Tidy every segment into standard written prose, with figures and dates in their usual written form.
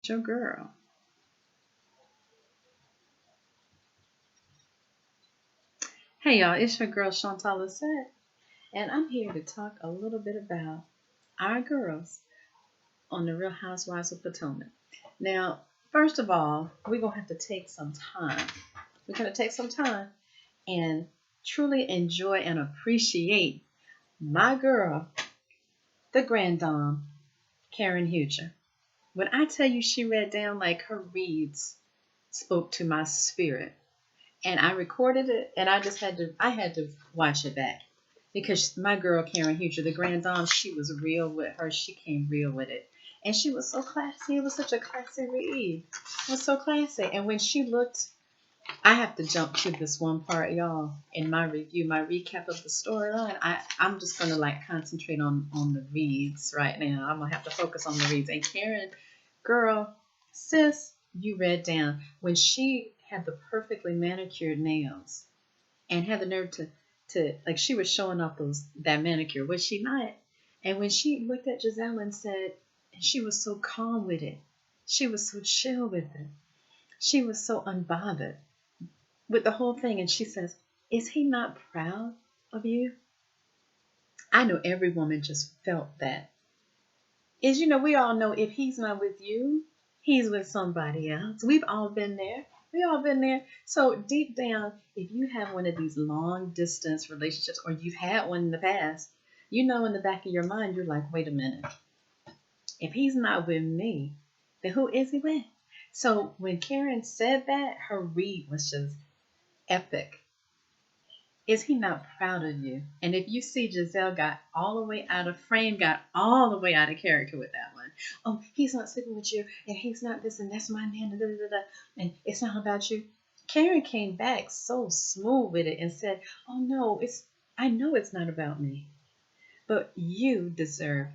Your girl. Hey y'all, it's your girl Chantal Lissette, and I'm here to talk a little bit about our girls on the Real Housewives of Potomac. Now, first of all, we're gonna have to take some time. We're gonna take some time and truly enjoy and appreciate my girl, the grand dame, Karen Huger. When I tell you she read down like her reads spoke to my spirit, and I recorded it, and I had to watch it back because my girl Karen Huger, the grand dame, she was real with her. She came real with it, and she was so classy. It was such a classy read. It was so classy. And when she looked, I have to jump to this one part, y'all, in my review, my recap of the storyline. I'm just gonna like concentrate on the reads right now. I'm gonna have to focus on the reads. And Karen, girl, sis, you read down when she had the perfectly manicured nails and had the nerve to like she was showing off that manicure, was she not? And when she looked at Giselle and said, and she was so calm with it, she was so chill with it, she was so unbothered with the whole thing, and she says, "Is he not proud of you?" I know every woman just felt that. We all know if he's not with you, he's with somebody else. We've all been there. We all been there. So deep down, if you have one of these long distance relationships or you've had one in the past, you know in the back of your mind, you're like, wait a minute. If he's not with me, then who is he with? So when Karen said that, her read was just epic. Is he not proud of you? And if you see Giselle got all the way out of frame, got all the way out of character with that one. Oh, he's not sleeping with you, and he's not this, and that's my man, da, da, da, da, and it's not about you. Karen came back so smooth with it and said, "Oh no, I know it's not about me, but you deserve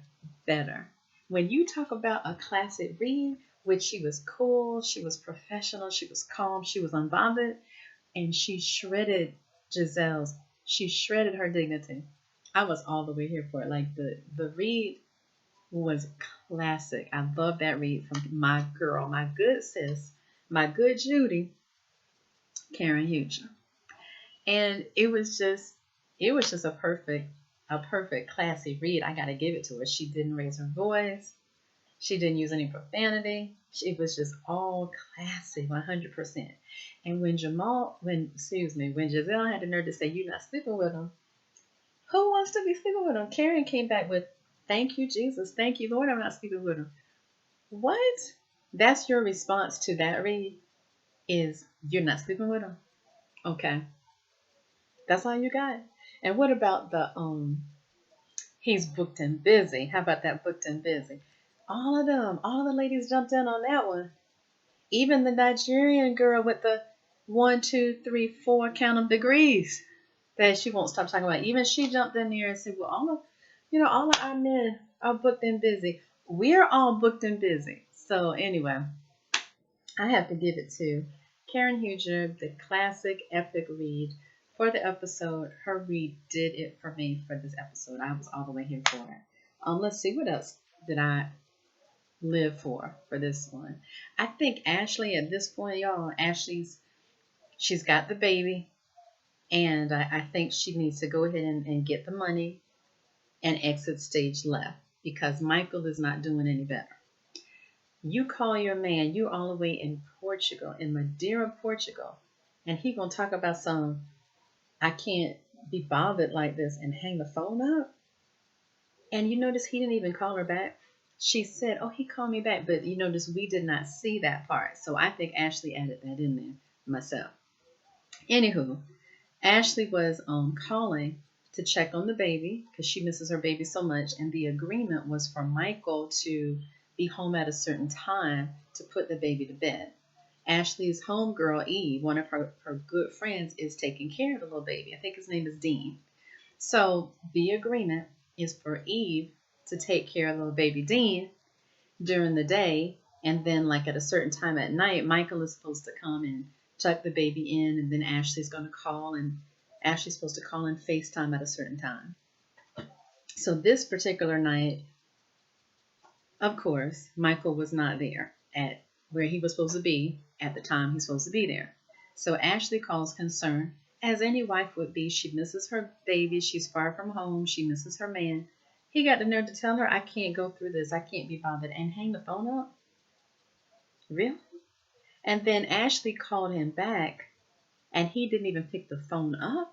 better." When you talk about a classic read, which she was cool, she was professional, she was calm, she was unbothered, and she shredded Giselle's. She shredded her dignity. I was all the way here for it. Like the read was classic. I love that read from my girl, my good sis, my good Judy, Karen Huger. And it was just a perfect classy read. I gotta give it to her. She didn't raise her voice. She didn't use any profanity. It was just all classy, 100%. And when Giselle had the nerve to say, "You're not sleeping with him," who wants to be sleeping with him? Karen came back with, "Thank you, Jesus. Thank you, Lord. I'm not sleeping with him." What? That's your response to that read? Is you're not sleeping with him? Okay, that's all you got. And what about he's booked and busy? How about that booked and busy? All of the ladies jumped in on that one. Even the Nigerian girl with the one, two, three, four count of degrees that she won't stop talking about. Even she jumped in there and said, "Well, all of our men are booked and busy. We're all booked and busy." So anyway, I have to give it to Karen Huger, the classic epic read for the episode. Her read did it for me for this episode. I was all the way here for it. Let's see what else did I live for this one. I think Ashley at this point, y'all, she's got the baby, and I think she needs to go ahead and get the money and exit stage left because Michael is not doing any better. You call your man, you all the way in Portugal, in Madeira, Portugal, and he gonna talk about some I can't be bothered like this and hang the phone up. And you notice he didn't even call her back. She said, "Oh, he called me back," but you notice we did not see that part. So I think Ashley added that in there myself. Anywho, Ashley was calling to check on the baby because she misses her baby so much, and the agreement was for Michael to be home at a certain time to put the baby to bed. Ashley's homegirl Eve, one of her good friends, is taking care of the little baby. I think his name is Dean. So the agreement is for Eve to take care of little baby Dean during the day, and then like at a certain time at night, Michael is supposed to come and tuck the baby in, and then Ashley's supposed to call and FaceTime at a certain time. So this particular night, of course, Michael was not there. at where he was supposed to be at the time he's supposed to be there. So Ashley calls concerned, as any wife would be. She misses her baby. She's far from home. She misses her man. He got the nerve to tell her, I can't go through this. I can't be bothered. And hang the phone up? Really? And then Ashley called him back and he didn't even pick the phone up.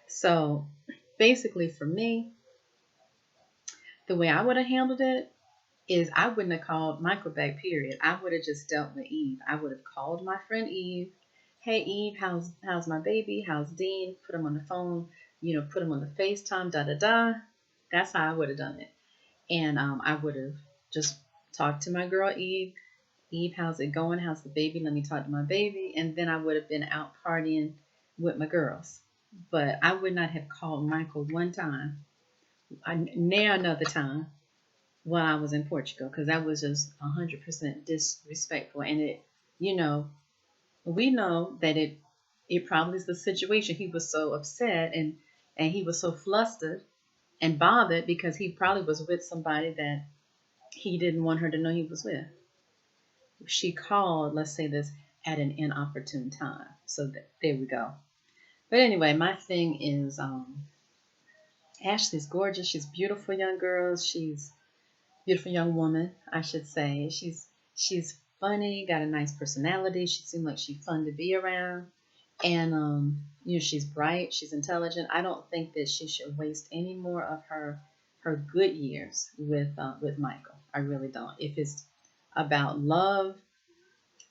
So basically, for me, the way I would have handled it is I wouldn't have called Michael back, period. I would have just dealt with Eve. I would have called my friend Eve. Hey Eve, how's my baby? How's Dean? Put him on the phone, put him on the FaceTime, da da da. That's how I would have done it. And I would have just talked to my girl Eve. Eve, how's it going? How's the baby? Let me talk to my baby. And then I would have been out partying with my girls. But I would not have called Michael one time, near another time, while I was in Portugal, because that was just 100% disrespectful. And you know, we know that it probably is the situation. He was so upset and he was so flustered and bothered because he probably was with somebody that he didn't want her to know he was with. She called, let's say this, at an inopportune time. So there we go. But anyway, my thing is, Ashley's gorgeous. She's a beautiful young girl. She's a beautiful young woman, I should say. She's funny, got a nice personality. She seemed like she's fun to be around. And she's bright, she's intelligent. I don't think that she should waste any more of her good years with Michael. I really don't. If it's about love,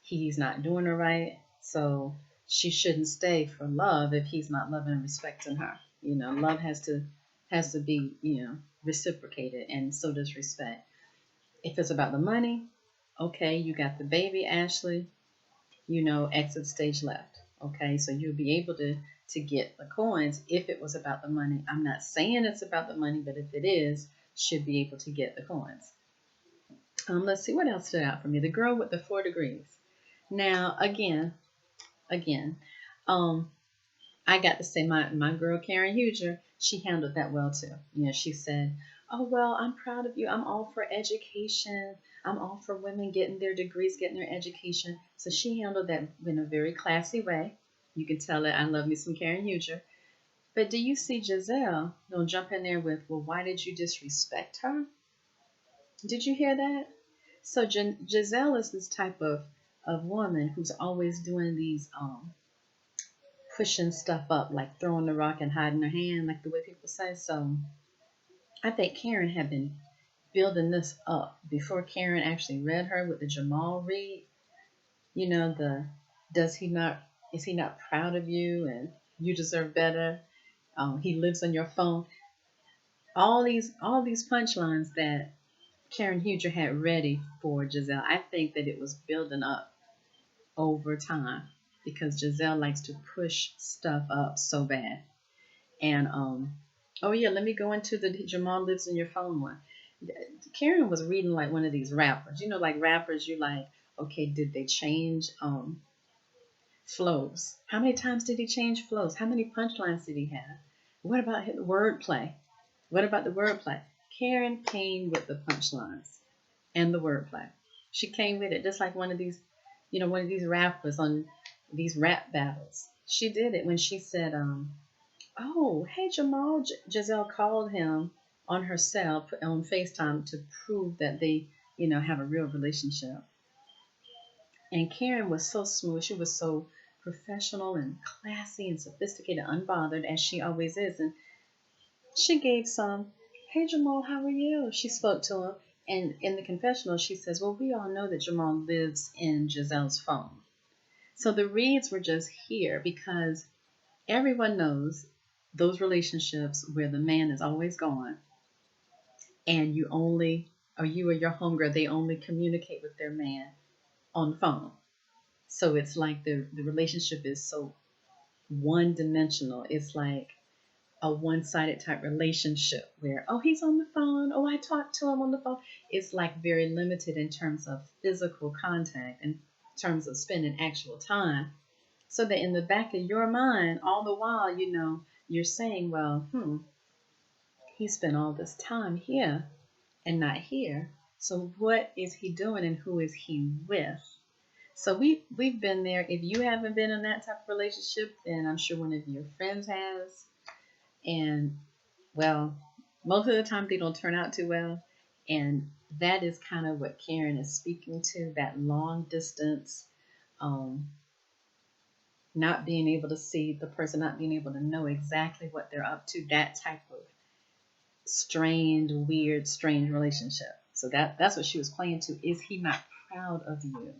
he's not doing her right. So she shouldn't stay for love if he's not loving and respecting her. Love has to be, reciprocated, and so does respect. If it's about the money, okay, you got the baby, Ashley, exit stage left. Okay, so you'll be able to get the coins if it was about the money. I'm not saying it's about the money, but if it is, should be able to get the coins. Let's see what else stood out for me. The girl with the 4 degrees. Now, again, I got to say my girl Karen Huger, she handled that well too. She said, "Oh well, I'm proud of you. I'm all for education. I'm all for women getting their degrees, getting their education." So she handled that in a very classy way. You can tell that I love me some Karen Huger. But do you see Giselle? Don't jump in there with, "Well, why did you disrespect her?" Did you hear that? So Giselle is this type of woman who's always doing these pushing stuff up, like throwing the rock and hiding her hand, like the way people say. So I think Karen had been building this up before Karen actually read her with the Jamal read. The does he not is he not proud of you and you deserve better? He lives on your phone. All these punchlines that Karen Huger had ready for Giselle. I think that it was building up over time because Giselle likes to push stuff up so bad. And oh yeah, let me go into the Jamal lives in your phone one. Karen was reading like one of these rappers. Like rappers, you like, okay, did they change flows? How many times did he change flows? How many punchlines did he have? What about his wordplay? What about the wordplay? Karen came with the punchlines and the wordplay. She came with it just like one of these rappers on these rap battles. She did it when she said, "Oh, hey Jamal." Giselle called him on her cell on FaceTime to prove that they, have a real relationship. And Karen was so smooth. She was so professional and classy and sophisticated, unbothered as she always is. And she gave some, "Hey Jamal, how are you?" She spoke to him. And in the confessional, she says, "Well, we all know that Jamal lives in Giselle's phone." So the reads were just here because everyone knows those relationships where the man is always gone and you or your homegirl, they only communicate with their man on the phone. So it's like the relationship is so one dimensional. It's like a one-sided type relationship where, oh, he's on the phone, oh, I talked to him on the phone. It's like very limited in terms of physical contact, in terms of spending actual time. So that in the back of your mind, all the while, you're saying, well, he spent all this time here and not here. So what is he doing and who is he with? So we've been there. If you haven't been in that type of relationship, then I'm sure one of your friends has. And well, most of the time they don't turn out too well. And that is kind of what Karen is speaking to, that long distance, um, not being able to see the person, not being able to know exactly what they're up to, that type of strained, weird, strange relationship. So that's what she was playing to. Is he not proud of you?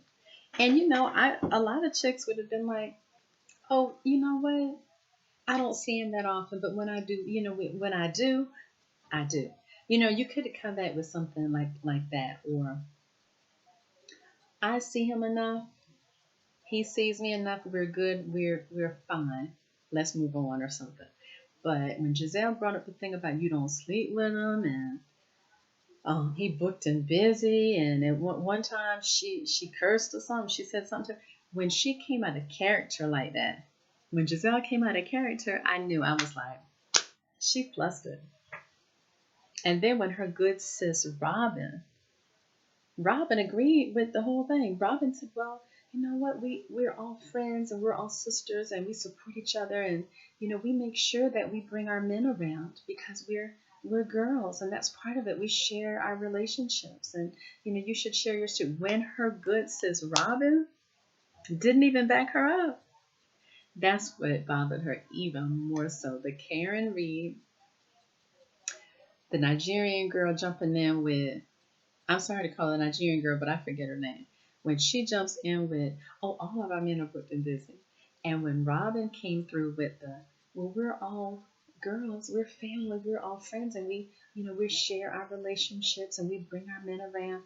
And I a lot of chicks would have been like, oh, you know what? I don't see him that often, but when I do, when I do, I do. You could have come back with something like that, or I see him enough, he sees me enough, we're good, we're fine. Let's move on or something. But when Giselle brought up the thing about you don't sleep with him and he booked and busy, and at one time she cursed or something. She said something. When she came out of character like that, when Giselle came out of character, I knew. I was like, she flustered. And then when her good sis Robin agreed with the whole thing. Robin said, "Well, you know what? We're all friends and we're all sisters and we support each other, and we make sure that we bring our men around because we're girls, and that's part of it. We share our relationships, and you should share yours too." When her good sis Robin didn't even back her up, that's what bothered her even more so. The Karen Reed, the Nigerian girl jumping in with, I'm sorry to call her a Nigerian girl, but I forget her name. When she jumps in with, oh, all of our men are booked and busy. And when Robin came through with the, well, we're all girls, we're family, we're all friends, and we share our relationships and we bring our men around.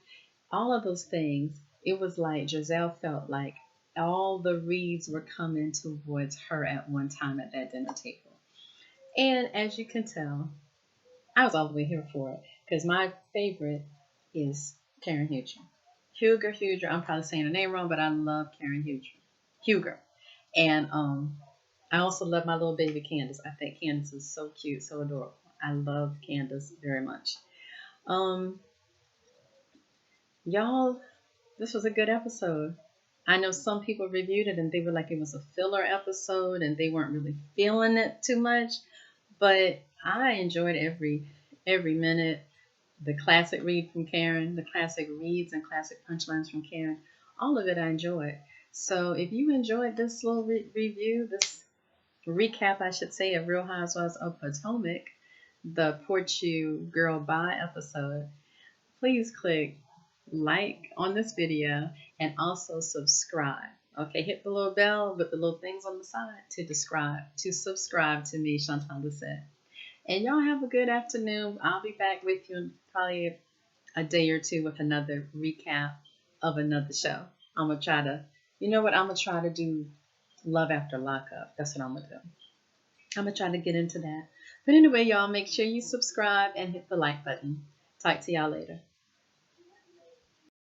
All of those things, it was like Giselle felt like all the Reeds were coming towards her at one time at that dinner table. And as you can tell, I was all the way here for it because my favorite is Karen Huger. Huger. I'm probably saying her name wrong, but I love Karen Huger. And I also love my little baby Candace. I think Candace is so cute, so adorable. I love Candace very much. Um, y'all, this was a good episode. I know some people reviewed it and they were like it was a filler episode and they weren't really feeling it too much, but I enjoyed every minute. The classic read from Karen, the classic reads and classic punchlines from Karen, all of it I enjoyed. So if you enjoyed this little review, this recap, I should say, of Real Housewives of Potomac, the Portu Girl Bye episode, please click like on this video and also subscribe. Okay, hit the little bell with the little things on the side to subscribe to me, Chantal Lisette. And y'all have a good afternoon. I'll be back with you in probably a day or two with another recap of another show. I'm going to try to, I'm going to try to do Love After Lockup. That's what I'm going to do. I'm going to try to get into that. But anyway, y'all, make sure you subscribe and hit the like button. Talk to y'all later.